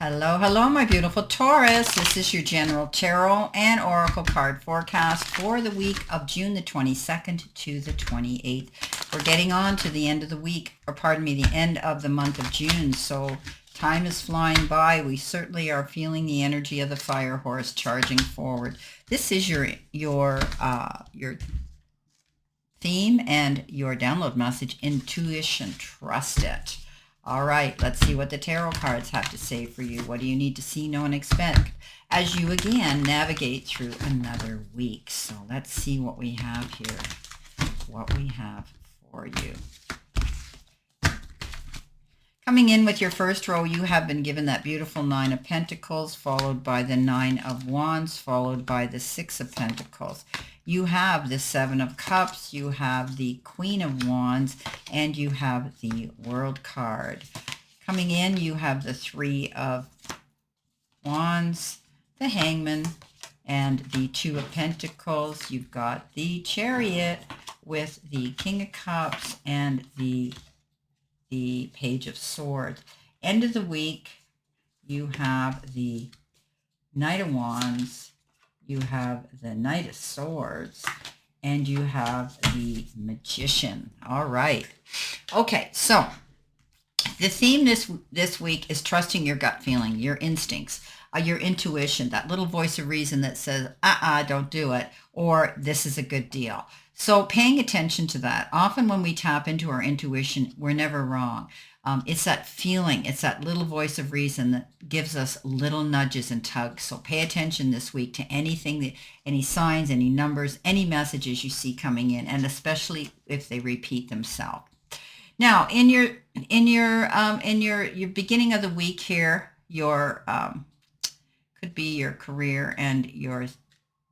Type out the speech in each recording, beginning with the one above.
Hello, hello, my beautiful Taurus. This is your general tarot and oracle card forecast for the week of June the 22nd to the 28th. We're getting on to the end of the week, or pardon me, the end of the month of June. So time is flying by. We certainly are feeling the energy of the fire horse charging forward. This is your theme and your download message: intuition. Trust it. All right, let's see what the tarot cards have to say for you. What do you need to see, know, and expect as you again navigate through another week? So let's see what we have here, what we have for you. Coming in with your first row, you have been given that beautiful Nine of Pentacles, followed by the Nine of Wands, followed by the Six of Pentacles. You have the Seven of Cups, you have the Queen of Wands, and you have the World card. Coming in, you have the Three of Wands, the Hangman, and the Two of Pentacles. You've got the Chariot with the King of Cups and the Page of Swords. End of the week, you have the Knight of Wands, you have the Knight of Swords, and you have the Magician. All right. Okay, so the theme this week is trusting your gut feeling, your instincts, your intuition, that little voice of reason that says, don't do it, or this is a good deal. So paying attention to that. Often when we tap into our intuition, we're never wrong. It's that feeling, it's that little voice of reason that gives us little nudges and tugs. So pay attention this week to anything, any signs, any numbers, any messages you see coming in, and especially if they repeat themselves. Now, in your beginning of the week here, your could be your career and your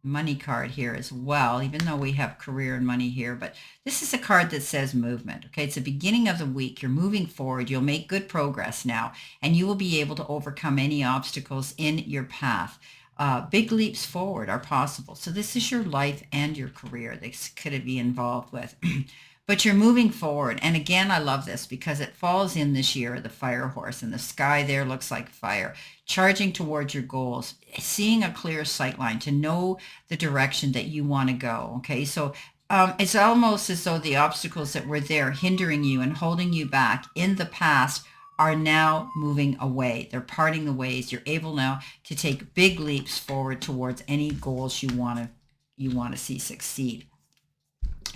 money card here as well, even though we have career and money here. But this is a card that says movement. Okay, it's the beginning of the week. You're moving forward. You'll make good progress now, and you will be able to overcome any obstacles in your path. Big leaps forward are possible. So this is your life and your career this could be involved with. But you're moving forward. And again, I love this because it falls in this year of the fire horse, and the sky there looks like fire, charging towards your goals, seeing a clear sight line to know the direction that you want to go. Okay, so it's almost as though the obstacles that were there hindering you and holding you back in the past are now moving away. They're parting the ways. You're able now to take big leaps forward towards any goals you want to see succeed.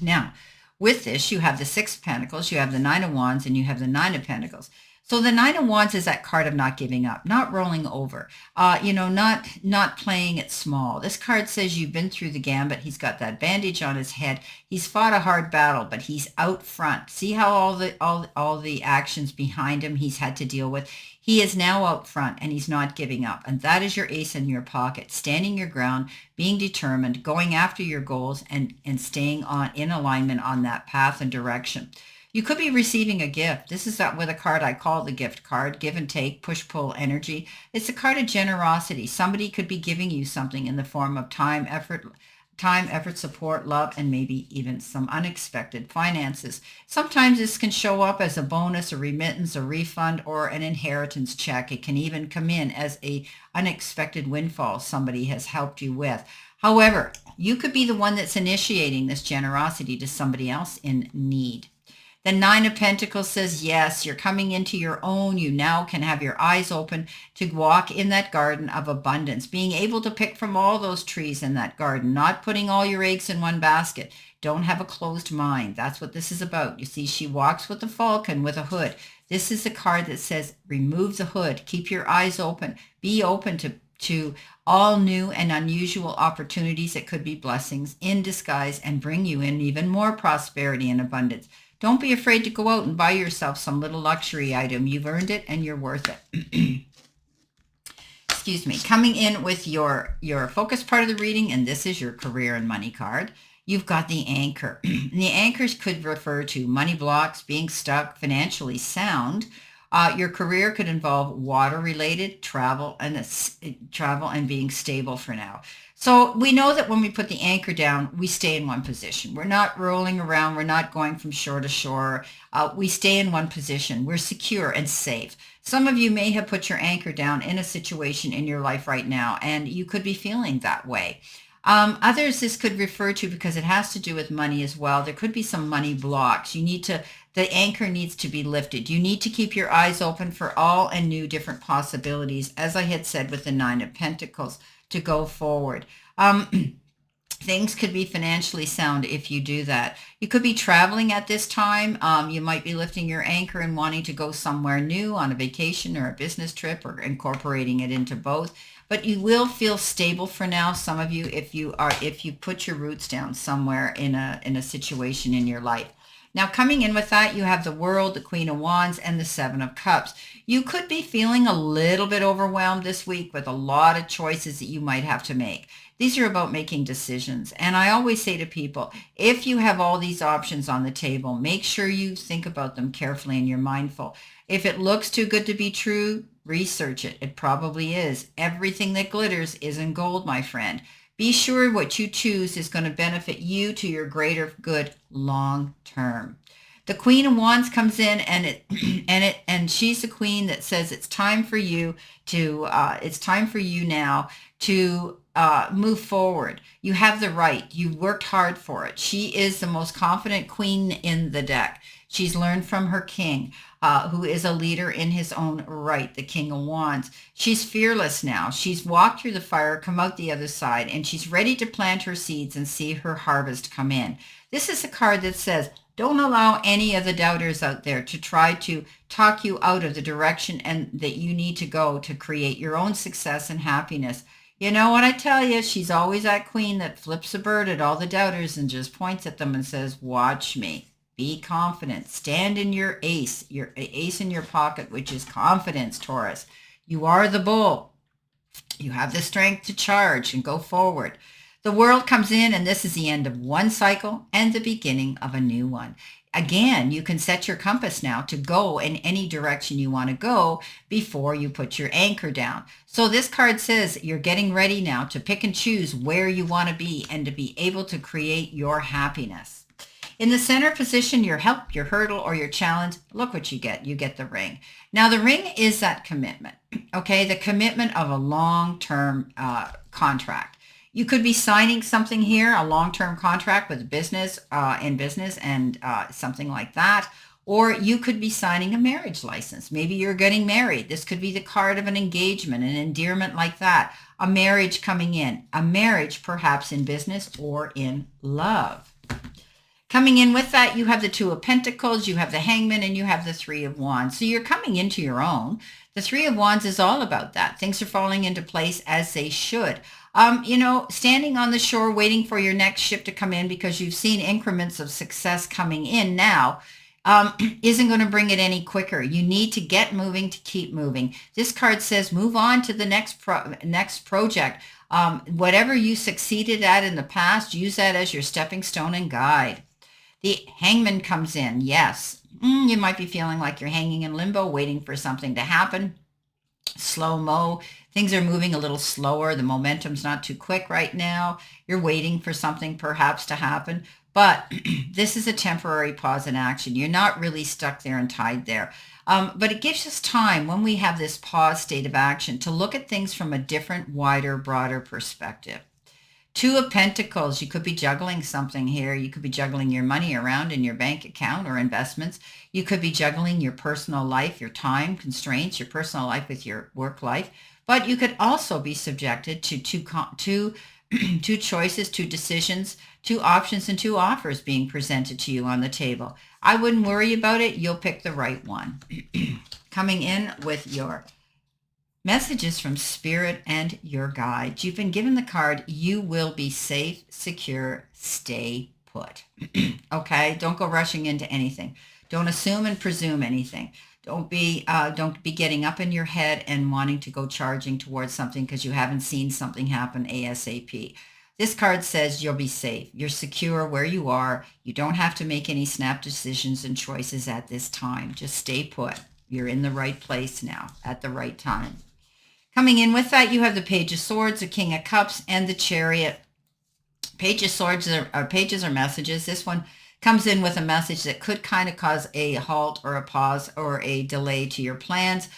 Now, with this, you have the Six of Pentacles, you have the Nine of Wands, and you have the Nine of Pentacles. So the Nine of Wands is that card of not giving up, not rolling over, not playing it small. This card says you've been through the gambit. He's got that bandage on his head. He's fought a hard battle, but he's out front. See how all the actions behind him he's had to deal with? He is now out front, and he's not giving up. And that is your ace in your pocket, standing your ground, being determined, going after your goals, and staying in alignment on that path and direction. You could be receiving a gift. This is with a card I call the gift card, give and take, push-pull energy. It's a card of generosity. Somebody could be giving you something in the form of time, effort, support, love, and maybe even some unexpected finances. Sometimes this can show up as a bonus, a remittance, a refund, or an inheritance check. It can even come in as an unexpected windfall somebody has helped you with. However, you could be the one that's initiating this generosity to somebody else in need. The Nine of Pentacles says, yes, you're coming into your own. You now can have your eyes open to walk in that garden of abundance, being able to pick from all those trees in that garden, not putting all your eggs in one basket. Don't have a closed mind. That's what this is about. You see, she walks with the falcon with a hood. This is a card that says, remove the hood, keep your eyes open, be open to all new and unusual opportunities that could be blessings in disguise and bring you in even more prosperity and abundance. Don't be afraid to go out and buy yourself some little luxury item. You've earned it and you're worth it. Excuse me. Coming in with your focus part of the reading, and this is your career and money card. You've got the anchor. And the anchors could refer to money blocks, being stuck, financially sound, Your career could involve water-related travel and being stable for now. So we know that when we put the anchor down, we stay in one position. We're not rolling around. We're not going from shore to shore. We stay in one position. We're secure and safe. Some of you may have put your anchor down in a situation in your life right now, and you could be feeling that way. Others this could refer to, because it has to do with money as well. There could be some money blocks. The anchor needs to be lifted. You need to keep your eyes open for all and new different possibilities, as I had said with the Nine of Pentacles, to go forward. Things could be financially sound if you do that. You could be traveling at this time. You might be lifting your anchor and wanting to go somewhere new on a vacation or a business trip, or incorporating it into both. But you will feel stable for now, some of you, if you put your roots down somewhere in a situation in your life. Now, coming in with that, you have the World, the Queen of Wands, and the Seven of Cups. You could be feeling a little bit overwhelmed this week with a lot of choices that you might have to make. These are about making decisions. And I always say to people, if you have all these options on the table, make sure you think about them carefully and you're mindful. If it looks too good to be true, research it. It probably is. Everything that glitters isn't gold, my friend. Be sure what you choose is going to benefit you to your greater good long term. The Queen of Wands comes in, and she's the queen that says it's time for you now to move forward. You have the right. You worked hard for it. She is the most confident queen in the deck. She's learned from her king, who is a leader in his own right, the King of Wands. She's fearless now. She's walked through the fire, come out the other side, and she's ready to plant her seeds and see her harvest come in. This is a card that says, don't allow any of the doubters out there to try to talk you out of the direction and that you need to go to create your own success and happiness. You know what I tell you? She's always that queen that flips a bird at all the doubters and just points at them and says, watch me. Be confident. Stand in your ace in your pocket, which is confidence, Taurus. You are the bull. You have the strength to charge and go forward. The World comes in, and this is the end of one cycle and the beginning of a new one. Again, you can set your compass now to go in any direction you want to go before you put your anchor down. So this card says you're getting ready now to pick and choose where you want to be and to be able to create your happiness. In the center position, your help, your hurdle, or your challenge, look what you get. You get the ring. Now, the ring is that commitment, okay? The commitment of a long-term contract. You could be signing something here, a long-term contract with business, and something like that. Or you could be signing a marriage license. Maybe you're getting married. This could be the card of an engagement, an endearment like that. A marriage coming in. A marriage perhaps in business or in love. Coming in with that, you have the Two of Pentacles, you have the Hangman, and you have the Three of Wands. So you're coming into your own. The Three of Wands is all about that. Things are falling into place as they should. Standing on the shore waiting for your next ship to come in because you've seen increments of success coming in now isn't going to bring it any quicker. You need to get moving to keep moving. This card says move on to the next project. Whatever you succeeded at in the past, use that as your stepping stone and guide. The Hangman comes in. Yes, you might be feeling like you're hanging in limbo, waiting for something to happen. Slow-mo. Things are moving a little slower. The momentum's not too quick right now. You're waiting for something perhaps to happen. But this is a temporary pause in action. You're not really stuck there and tied there. But it gives us time when we have this pause state of action to look at things from a different, wider, broader perspective. Two of Pentacles, you could be juggling something here. You could be juggling your money around in your bank account or investments. You could be juggling your personal life, your time constraints, your personal life with your work life. But you could also be subjected to two choices, two decisions, two options, and two offers being presented to you on the table. I wouldn't worry about it. You'll pick the right one. Coming in with your messages from Spirit and your guides. You've been given the card, you will be safe, secure, stay put. Okay? Don't go rushing into anything. Don't assume and presume anything. Don't be getting up in your head and wanting to go charging towards something because you haven't seen something happen ASAP. This card says you'll be safe. You're secure where you are. You don't have to make any snap decisions and choices at this time. Just stay put. You're in the right place now at the right time. Coming in with that, you have the Page of Swords, the King of Cups, and the Chariot. Page of Swords are pages or messages. This one comes in with a message that could kind of cause a halt or a pause or a delay to your plans.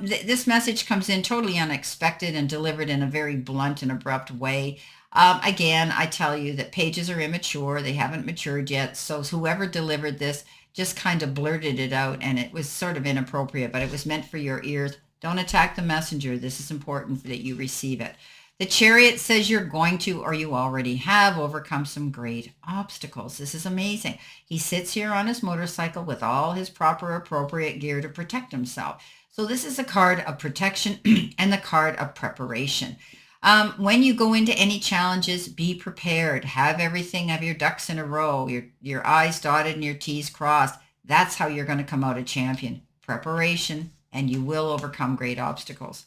This message comes in totally unexpected and delivered in a very blunt and abrupt way. Again, I tell you that pages are immature. They haven't matured yet. So whoever delivered this just kind of blurted it out, and it was sort of inappropriate, but it was meant for your ears. Don't attack the messenger. This is important that you receive it. The Chariot says you're going to, or you already have, overcome some great obstacles. This is amazing. He sits here on his motorcycle with all his proper appropriate gear to protect himself. So this is a card of protection and the card of preparation. When you go into any challenges, be prepared. Have everything, have your ducks in a row, your I's dotted and your T's crossed. That's how you're going to come out a champion. Preparation, and you will overcome great obstacles.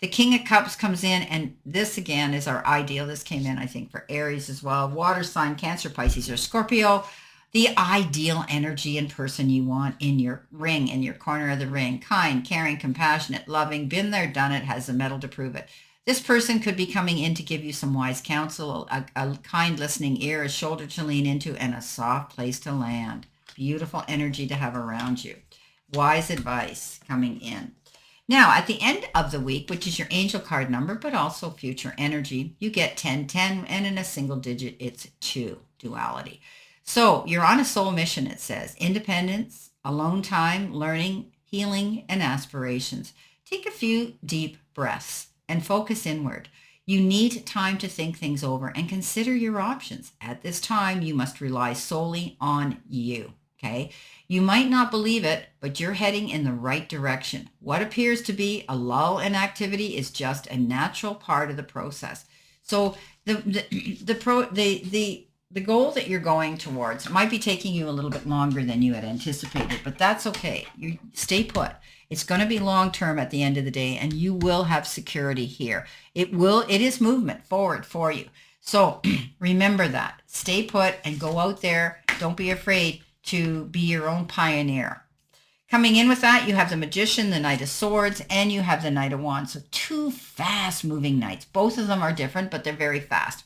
The King of Cups comes in, and this again is our ideal. This came in, I think, for Aries as well. Water sign, Cancer, Pisces, or Scorpio. The ideal energy and person you want in your ring, in your corner of the ring. Kind, caring, compassionate, loving, been there, done it, has the mettle to prove it. This person could be coming in to give you some wise counsel, a kind listening ear, a shoulder to lean into, and a soft place to land. Beautiful energy to have around you. Wise advice coming in. Now, at the end of the week, which is your angel card number, but also future energy, you get 10, 10, and in a single digit, it's 2, duality. So you're on a soul mission, it says. Independence, alone time, learning, healing, and aspirations. Take a few deep breaths and focus inward. You need time to think things over and consider your options. At this time, you must rely solely on you. Okay, you might not believe it, but you're heading in the right direction. What appears to be a lull in activity is just a natural part of the process. So the goal that you're going towards might be taking you a little bit longer than you had anticipated, but that's okay. You stay put. It's going to be long term at the end of the day, and you will have security here. It is movement forward for you. So remember that. Stay put and go out there. Don't be afraid to be your own pioneer. Coming in with that, you have the Magician, the Knight of Swords, and you have the Knight of Wands. So 2 fast-moving knights. Both of them are different, but they're very fast.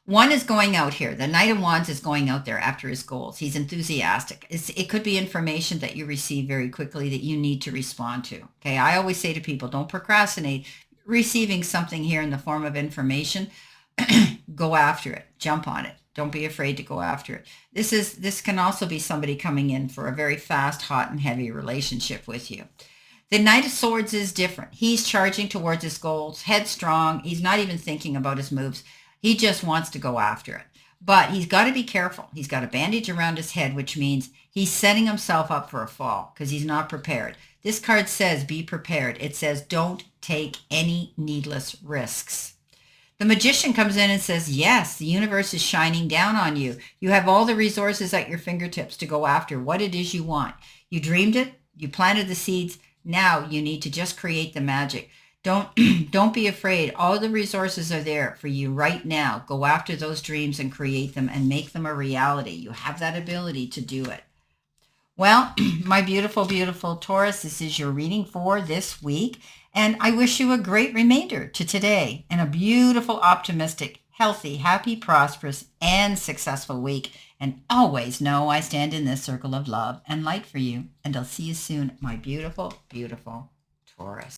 One is going out here. The Knight of Wands is going out there after his goals. He's enthusiastic. It could be information that you receive very quickly that you need to respond to. Okay, I always say to people, don't procrastinate. Receiving something here in the form of information, go after it. Jump on it. Don't be afraid to go after it. This can also be somebody coming in for a very fast, hot, and heavy relationship with you. The Knight of Swords is different. He's charging towards his goals, headstrong. He's not even thinking about his moves. He just wants to go after it. But he's got to be careful. He's got a bandage around his head, which means he's setting himself up for a fall because he's not prepared. This card says be prepared. It says don't take any needless risks. The Magician comes in and says, yes, the universe is shining down on you. You have all the resources at your fingertips to go after what it is you want. You dreamed it. You planted the seeds. Now you need to just create the magic. Don't be afraid. All the resources are there for you right now. Go after those dreams and create them and make them a reality. You have that ability to do it. Well, my beautiful, beautiful Taurus, this is your reading for this week. And I wish you a great remainder to today and a beautiful, optimistic, healthy, happy, prosperous, and successful week. And always know I stand in this circle of love and light for you. And I'll see you soon, my beautiful, beautiful Taurus.